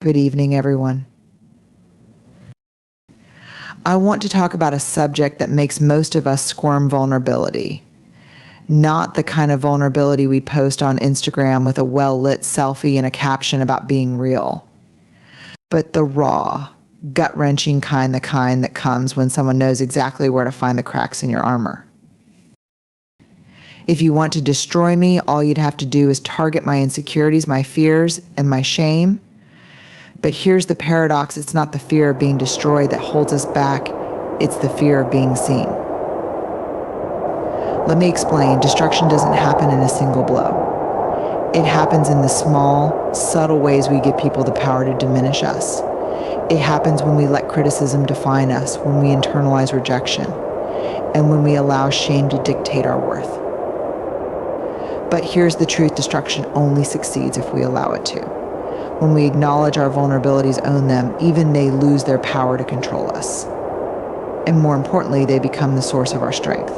Good evening, everyone. I want to talk about a subject that makes most of us squirm: vulnerability. Not the kind of vulnerability we post on Instagram with a well-lit selfie and a caption about being real, but the raw, gut-wrenching kind, the kind that comes when someone knows exactly where to find the cracks in your armor. If you want to destroy me, all you'd have to do is target my insecurities, my fears, and my shame. But here's the paradox: it's not the fear of being destroyed that holds us back, it's the fear of being seen. Let me explain. Destruction doesn't happen in a single blow. It happens in the small, subtle ways we give people the power to diminish us. It happens when we let criticism define us, when we internalize rejection, and when we allow shame to dictate our worth. But here's the truth: destruction only succeeds if we allow it to. When we acknowledge our vulnerabilities, own them, even they lose their power to control us. And more importantly, they become the source of our strength.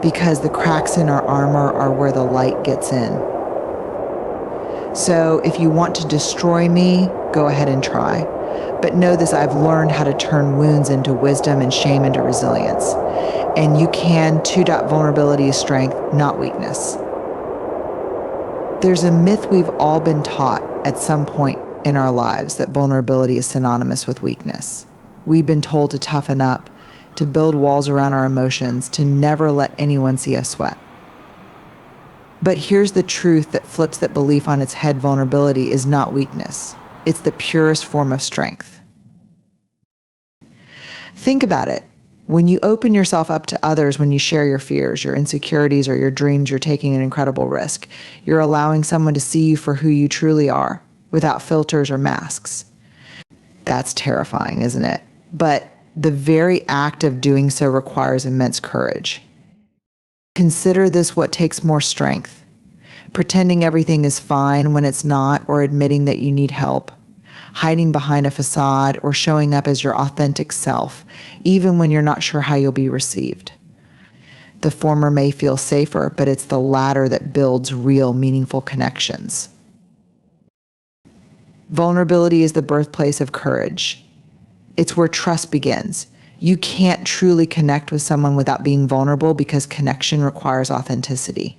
Because the cracks in our armor are where the light gets in. So if you want to destroy me, go ahead and try. But know this: I've learned how to turn wounds into wisdom and shame into resilience. And you can too. Vulnerability is strength, not weakness. There's a myth we've all been taught at some point in our lives that vulnerability is synonymous with weakness. We've been told to toughen up, to build walls around our emotions, to never let anyone see us sweat. But here's the truth that flips that belief on its head: vulnerability is not weakness. It's the purest form of strength. Think about it. When you open yourself up to others, when you share your fears, your insecurities, or your dreams, you're taking an incredible risk. You're allowing someone to see you for who you truly are, without filters or masks. That's terrifying, isn't it? But the very act of doing so requires immense courage. Consider this: what takes more strength? Pretending everything is fine when it's not, or admitting that you need help? Hiding behind a facade, or showing up as your authentic self, even when you're not sure how you'll be received? The former may feel safer, but it's the latter that builds real, meaningful connections. Vulnerability is the birthplace of courage. It's where trust begins. You can't truly connect with someone without being vulnerable, because connection requires authenticity.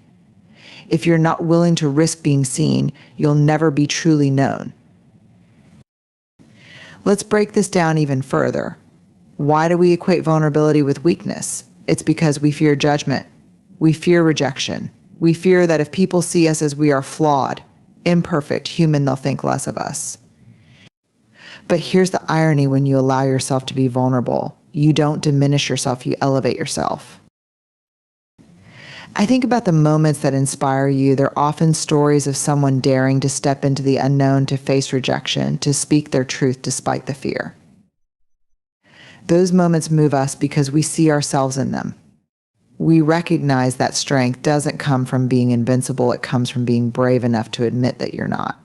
If you're not willing to risk being seen, you'll never be truly known. Let's break this down even further. Why do we equate vulnerability with weakness? It's because we fear judgment. We fear rejection. We fear that if people see us as we are flawed, imperfect, human, they'll think less of us. But here's the irony: when you allow yourself to be vulnerable, you don't diminish yourself, you elevate yourself. I think about the moments that inspire you. They're often stories of someone daring to step into the unknown, to face rejection, to speak their truth despite the fear. Those moments move us because we see ourselves in them. We recognize that strength doesn't come from being invincible, it comes from being brave enough to admit that you're not.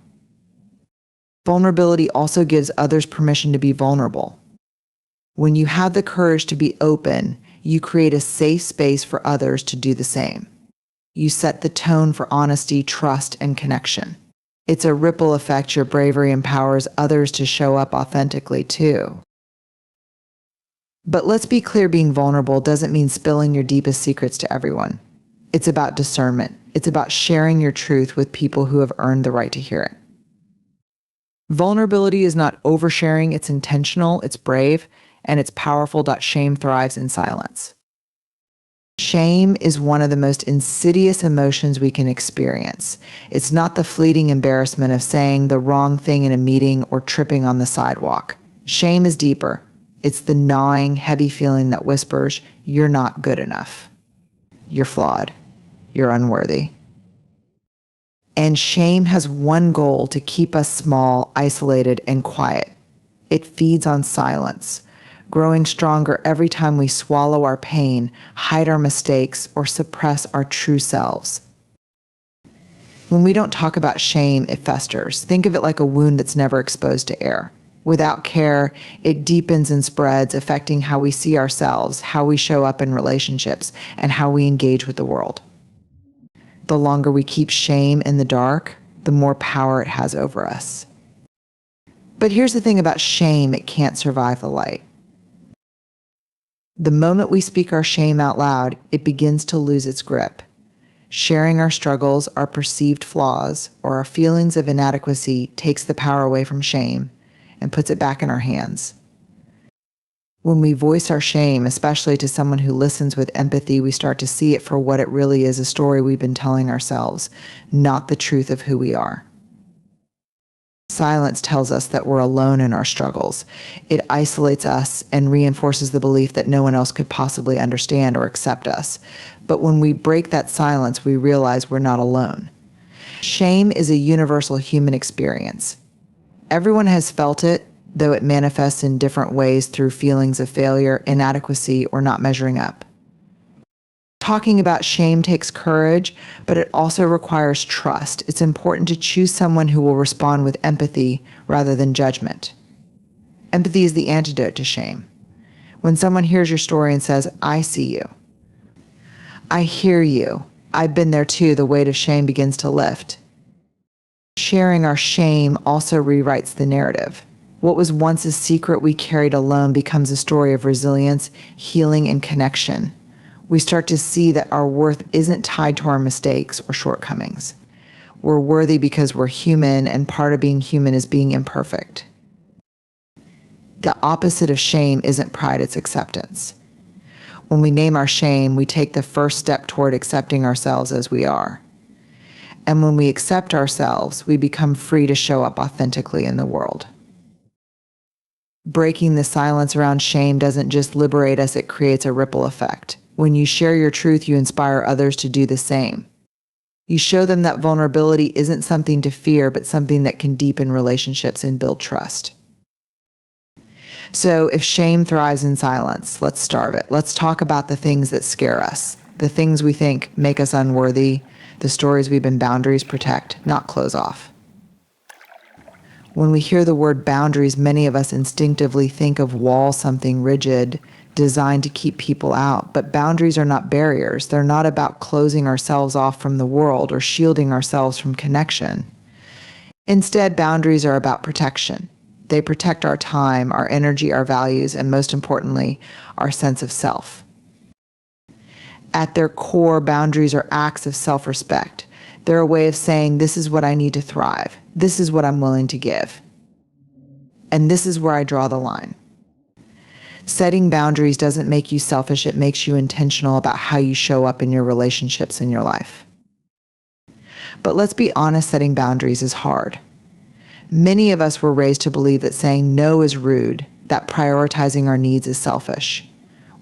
Vulnerability also gives others permission to be vulnerable. When you have the courage to be open, you create a safe space for others to do the same. You set the tone for honesty, trust, and connection. It's a ripple effect. Your bravery empowers others to show up authentically too. But let's be clear: being vulnerable doesn't mean spilling your deepest secrets to everyone. It's about discernment. It's about sharing your truth with people who have earned the right to hear it. Vulnerability is not oversharing, it's intentional, it's brave, and it's powerful. Shame thrives in silence. Shame is one of the most insidious emotions we can experience. It's not the fleeting embarrassment of saying the wrong thing in a meeting or tripping on the sidewalk. Shame is deeper. It's the gnawing, heavy feeling that whispers, "You're not good enough. You're flawed. You're unworthy." And shame has one goal: to keep us small, isolated, and quiet. It feeds on silence, growing stronger every time we swallow our pain, hide our mistakes, or suppress our true selves. When we don't talk about shame, it festers. Think of it like a wound that's never exposed to air. Without care, it deepens and spreads, affecting how we see ourselves, how we show up in relationships, and how we engage with the world. The longer we keep shame in the dark, the more power it has over us. But here's the thing about shame, it can't survive the light. The moment we speak our shame out loud, it begins to lose its grip. Sharing our struggles, our perceived flaws, or our feelings of inadequacy takes the power away from shame and puts it back in our hands. When we voice our shame, especially to someone who listens with empathy, we start to see it for what it really is, a story we've been telling ourselves, not the truth of who we are. Silence tells us that we're alone in our struggles. It isolates us and reinforces the belief that no one else could possibly understand or accept us. But when we break that silence, we realize we're not alone. Shame is a universal human experience. Everyone has felt it, though it manifests in different ways through feelings of failure, inadequacy, or not measuring up. Talking about shame takes courage, but it also requires trust. It's important to choose someone who will respond with empathy rather than judgment. Empathy is the antidote to shame. When someone hears your story and says, "I see you. I hear you. I've been there too," the weight of shame begins to lift. Sharing our shame also rewrites the narrative. What was once a secret we carried alone becomes a story of resilience, healing, and connection. We start to see that our worth isn't tied to our mistakes or shortcomings. We're worthy because we're human, and part of being human is being imperfect. The opposite of shame isn't pride, it's acceptance. When we name our shame, we take the first step toward accepting ourselves as we are. And when we accept ourselves, we become free to show up authentically in the world. Breaking the silence around shame doesn't just liberate us, it creates a ripple effect. When you share your truth, you inspire others to do the same. You show them that vulnerability isn't something to fear, but something that can deepen relationships and build trust. So if shame thrives in silence, let's starve it. Let's talk about the things that scare us, the things we think make us unworthy, the stories we've been boundaries protect, not close off. When we hear the word boundaries, many of us instinctively think of walls, something rigid, designed to keep people out. But boundaries are not barriers. They're not about closing ourselves off from the world or shielding ourselves from connection. Instead, boundaries are about protection. They protect our time, our energy, our values, and most importantly, our sense of self. At their core, boundaries are acts of self-respect. They're a way of saying, this is what I need to thrive. This is what I'm willing to give. And this is where I draw the line. Setting boundaries doesn't make you selfish, it makes you intentional about how you show up in your relationships in your life. But let's be honest, setting boundaries is hard. Many of us were raised to believe that saying no is rude, that prioritizing our needs is selfish,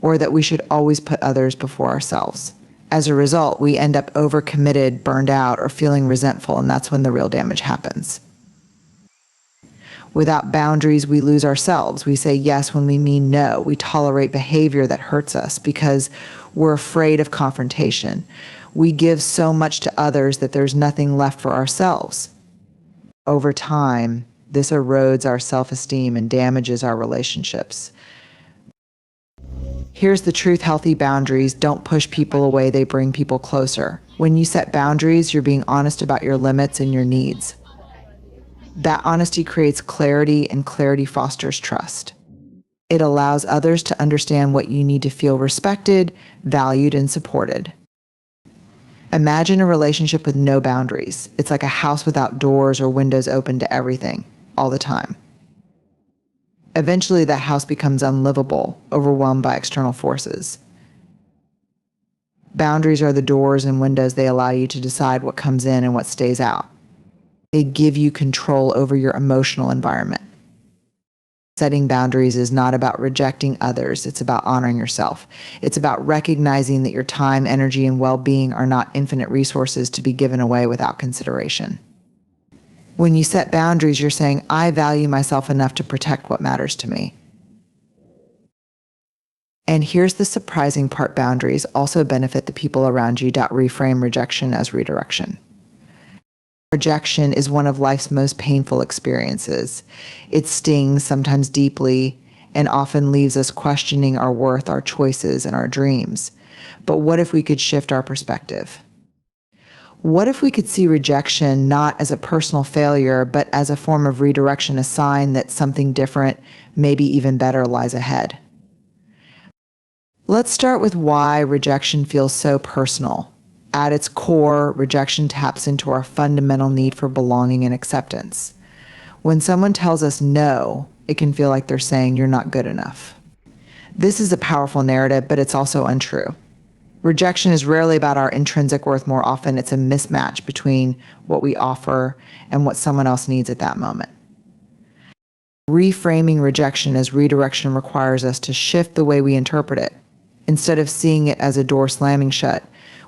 or that we should always put others before ourselves. As a result, we end up overcommitted, burned out, or feeling resentful, and that's when the real damage happens. Without boundaries, we lose ourselves. We say yes when we mean no. We tolerate behavior that hurts us because we're afraid of confrontation. We give so much to others that there's nothing left for ourselves. Over time, this erodes our self-esteem and damages our relationships. Here's the truth: healthy boundaries don't push people away, they bring people closer. When you set boundaries, you're being honest about your limits and your needs. That honesty creates clarity, and clarity fosters trust. It allows others to understand what you need to feel respected, valued, and supported. Imagine a relationship with no boundaries. It's like a house without doors or windows open to everything, all the time. Eventually, that house becomes unlivable, overwhelmed by external forces. Boundaries are the doors and windows. They allow you to decide what comes in and what stays out. They give you control over your emotional environment. Setting boundaries is not about rejecting others. It's about honoring yourself. It's about recognizing that your time, energy, and well-being are not infinite resources to be given away without consideration. When you set boundaries, you're saying, I value myself enough to protect what matters to me. And here's the surprising part: boundaries also benefit the people around you. Reframe rejection as redirection. Rejection is one of life's most painful experiences. It stings, sometimes deeply, and often leaves us questioning our worth, our choices, and our dreams. But what if we could shift our perspective? What if we could see rejection not as a personal failure, but as a form of redirection, a sign that something different, maybe even better, lies ahead? Let's start with why rejection feels so personal. At its core, rejection taps into our fundamental need for belonging and acceptance. When someone tells us no, it can feel like they're saying you're not good enough. This is a powerful narrative, but it's also untrue. Rejection is rarely about our intrinsic worth. More often, it's a mismatch between what we offer and what someone else needs at that moment. Reframing rejection as redirection requires us to shift the way we interpret it. Instead of seeing it as a door slamming shut,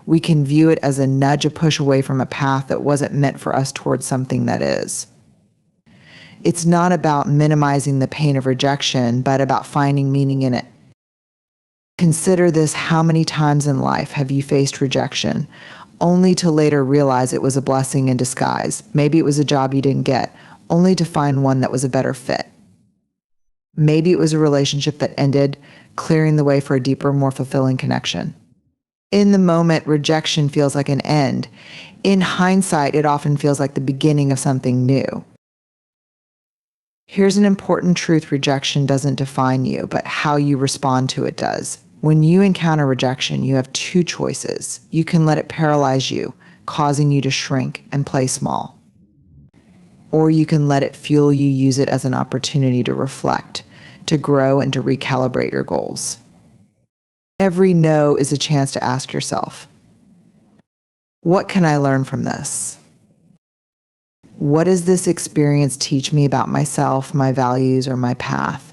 we can view it as a nudge, a push away from a path that wasn't meant for us towards something that is. It's not about minimizing the pain of rejection, but about finding meaning in it. Consider this: how many times in life have you faced rejection, only to later realize it was a blessing in disguise? Maybe it was a job you didn't get, only to find one that was a better fit. Maybe it was a relationship that ended, clearing the way for a deeper, more fulfilling connection. In the moment, rejection feels like an end. In hindsight, it often feels like the beginning of something new. Here's an important truth: rejection doesn't define you, but how you respond to it does. When you encounter rejection, you have two choices. You can let it paralyze you, causing you to shrink and play small. Or you can let it fuel you, use it as an opportunity to reflect, to grow, and to recalibrate your goals. Every no is a chance to ask yourself, what can I learn from this? What does this experience teach me about myself, my values, or my path?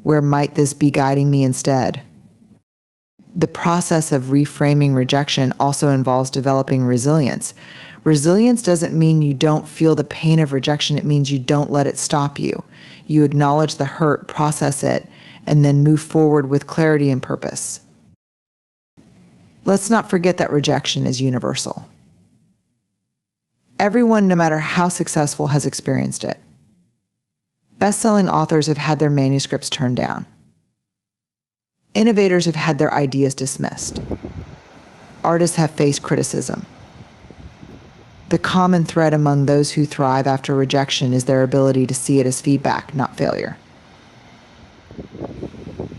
Where might this be guiding me instead? The process of reframing rejection also involves developing resilience. Resilience doesn't mean you don't feel the pain of rejection. It means you don't let it stop you. You acknowledge the hurt, process it, and then move forward with clarity and purpose. Let's not forget that rejection is universal. Everyone, no matter how successful, has experienced it. Best-selling authors have had their manuscripts turned down. Innovators have had their ideas dismissed. Artists have faced criticism. The common thread among those who thrive after rejection is their ability to see it as feedback, not failure.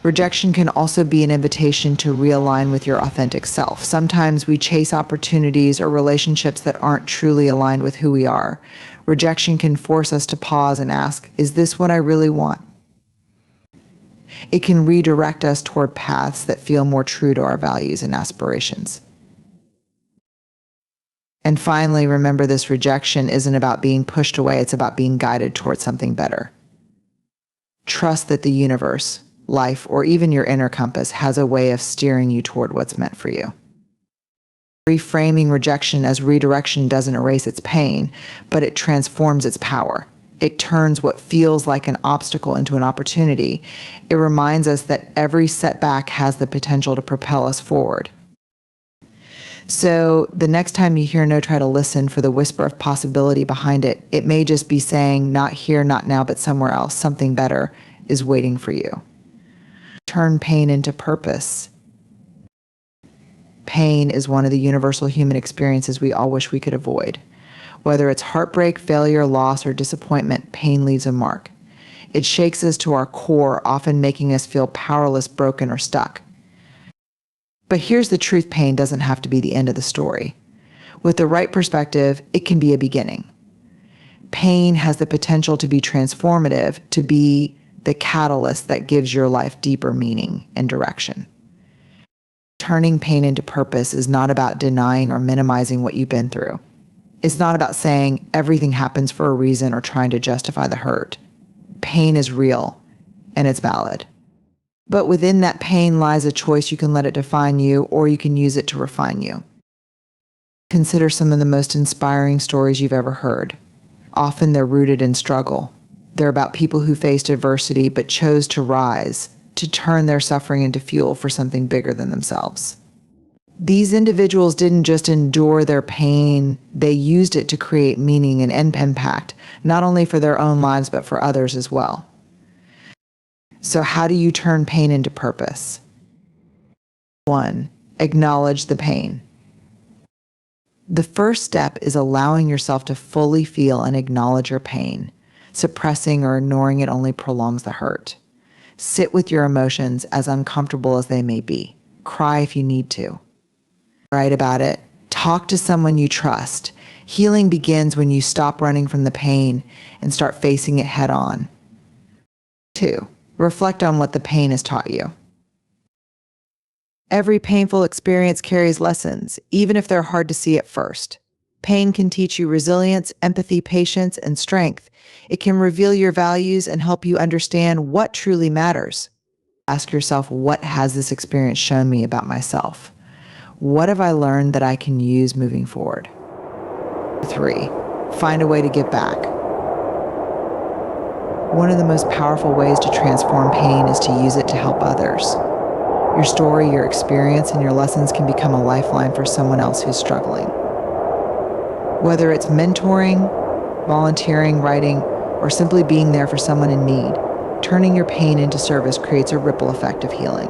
Rejection can also be an invitation to realign with your authentic self. Sometimes we chase opportunities or relationships that aren't truly aligned with who we are. Rejection can force us to pause and ask, is this what I really want? It can redirect us toward paths that feel more true to our values and aspirations. And finally, remember, this rejection isn't about being pushed away, it's about being guided towards something better. Trust that the universe, life, or even your inner compass has a way of steering you toward what's meant for you. Reframing rejection as redirection doesn't erase its pain, but it transforms its power. It turns what feels like an obstacle into an opportunity. It reminds us that every setback has the potential to propel us forward. So the next time you hear no, try to listen for the whisper of possibility behind it. It may just be saying, not here, not now, but somewhere else, something better is waiting for you. Turn pain into purpose. Pain is one of the universal human experiences we all wish we could avoid. Whether it's heartbreak, failure, loss, or disappointment, pain leaves a mark. It shakes us to our core, often making us feel powerless, broken, or stuck. But here's the truth: pain doesn't have to be the end of the story. With the right perspective, it can be a beginning. Pain has the potential to be transformative, to be the catalyst that gives your life deeper meaning and direction. Turning pain into purpose is not about denying or minimizing what you've been through. It's not about saying everything happens for a reason or trying to justify the hurt. Pain is real, and it's valid. But within that pain lies a choice: you can let it define you, or you can use it to refine you. Consider some of the most inspiring stories you've ever heard. Often they're rooted in struggle. They're about people who faced adversity but chose to rise, to turn their suffering into fuel for something bigger than themselves. These individuals didn't just endure their pain, they used it to create meaning and impact, not only for their own lives, but for others as well. So how do you turn pain into purpose? 1. Acknowledge the pain. The first step is allowing yourself to fully feel and acknowledge your pain. Suppressing or ignoring it only prolongs the hurt. Sit with your emotions, as uncomfortable as they may be. Cry if you need to. Write about it. Talk to someone you trust. Healing begins when you stop running from the pain and start facing it head on. 2. Reflect on what the pain has taught you. Every painful experience carries lessons, even if they're hard to see at first. Pain can teach you resilience, empathy, patience, and strength. It can reveal your values and help you understand what truly matters. Ask yourself, what has this experience shown me about myself? What have I learned that I can use moving forward? 3. Find a way to give back. One of the most powerful ways to transform pain is to use it to help others. Your story, your experience, and your lessons can become a lifeline for someone else who's struggling. Whether it's mentoring, volunteering, writing, or simply being there for someone in need, turning your pain into service creates a ripple effect of healing.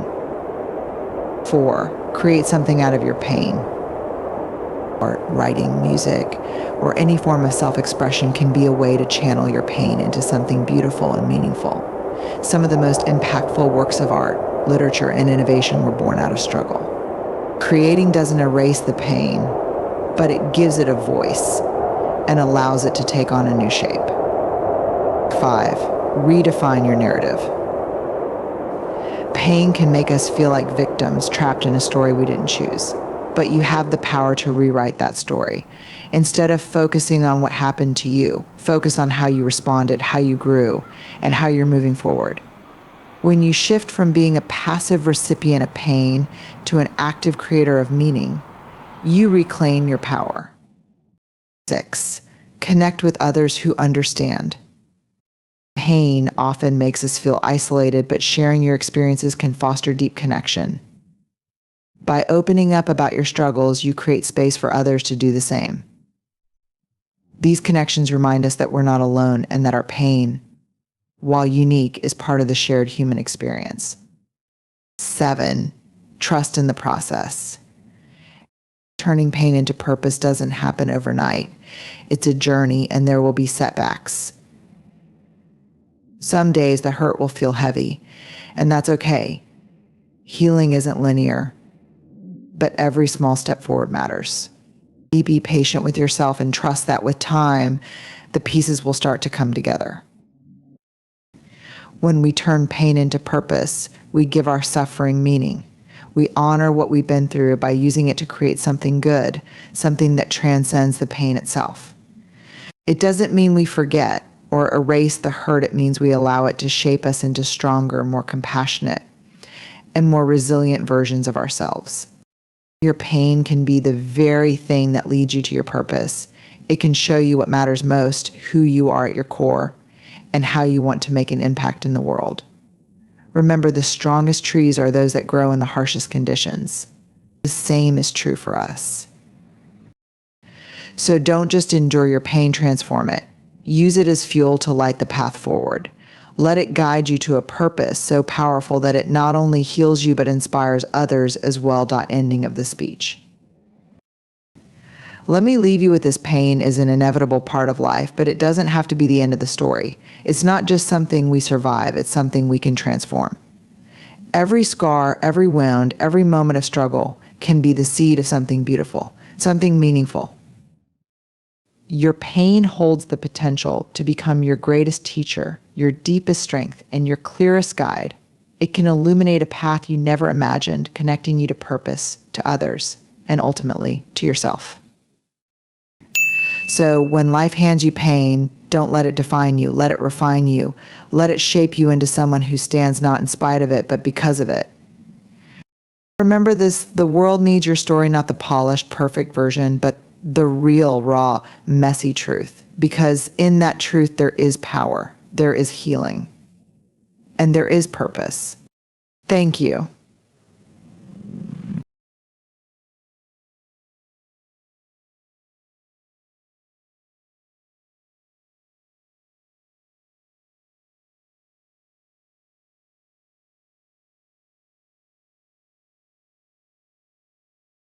4. Create something out of your pain. Art, writing, music, or any form of self-expression can be a way to channel your pain into something beautiful and meaningful. Some of the most impactful works of art, literature, and innovation were born out of struggle. Creating doesn't erase the pain, but it gives it a voice and allows it to take on a new shape. 5. Redefine your narrative. Pain can make us feel like victims trapped in a story we didn't choose, but you have the power to rewrite that story. Instead of focusing on what happened to you, focus on how you responded, how you grew, and how you're moving forward. When you shift from being a passive recipient of pain to an active creator of meaning, you reclaim your power. 6. Connect with others who understand. Pain often makes us feel isolated, but sharing your experiences can foster deep connection. By opening up about your struggles, you create space for others to do the same. These connections remind us that we're not alone and that our pain, while unique, is part of the shared human experience. 7. Trust in the process. Turning pain into purpose doesn't happen overnight. It's a journey, and there will be setbacks. Some days the hurt will feel heavy, and that's okay. Healing isn't linear, but every small step forward matters. Be patient with yourself and trust that with time, the pieces will start to come together. When we turn pain into purpose, we give our suffering meaning. We honor what we've been through by using it to create something good, something that transcends the pain itself. It doesn't mean we forget or erase the hurt. It means we allow it to shape us into stronger, more compassionate, and more resilient versions of ourselves. Your pain can be the very thing that leads you to your purpose. It can show you what matters most, who you are at your core, and how you want to make an impact in the world. Remember, the strongest trees are those that grow in the harshest conditions. The same is true for us. So don't just endure your pain, transform it. Use it as fuel to light the path forward. Let it guide you to a purpose so powerful that it not only heals you but inspires others as well. Ending of the speech. Let me leave you with this: pain is an inevitable part of life, but it doesn't have to be the end of the story. It's not just something we survive, it's something we can transform. Every scar, every wound, every moment of struggle can be the seed of something beautiful, something meaningful. Your pain holds the potential to become your greatest teacher, your deepest strength, and your clearest guide. It can illuminate a path you never imagined, connecting you to purpose, to others, and ultimately to yourself. So when life hands you pain, don't let it define you. Let it refine you. Let it shape you into someone who stands not in spite of it, but because of it. Remember this: the world needs your story, not the polished, perfect version, but the real, raw, messy truth. Because in that truth, there is power, there is healing, and there is purpose. Thank you.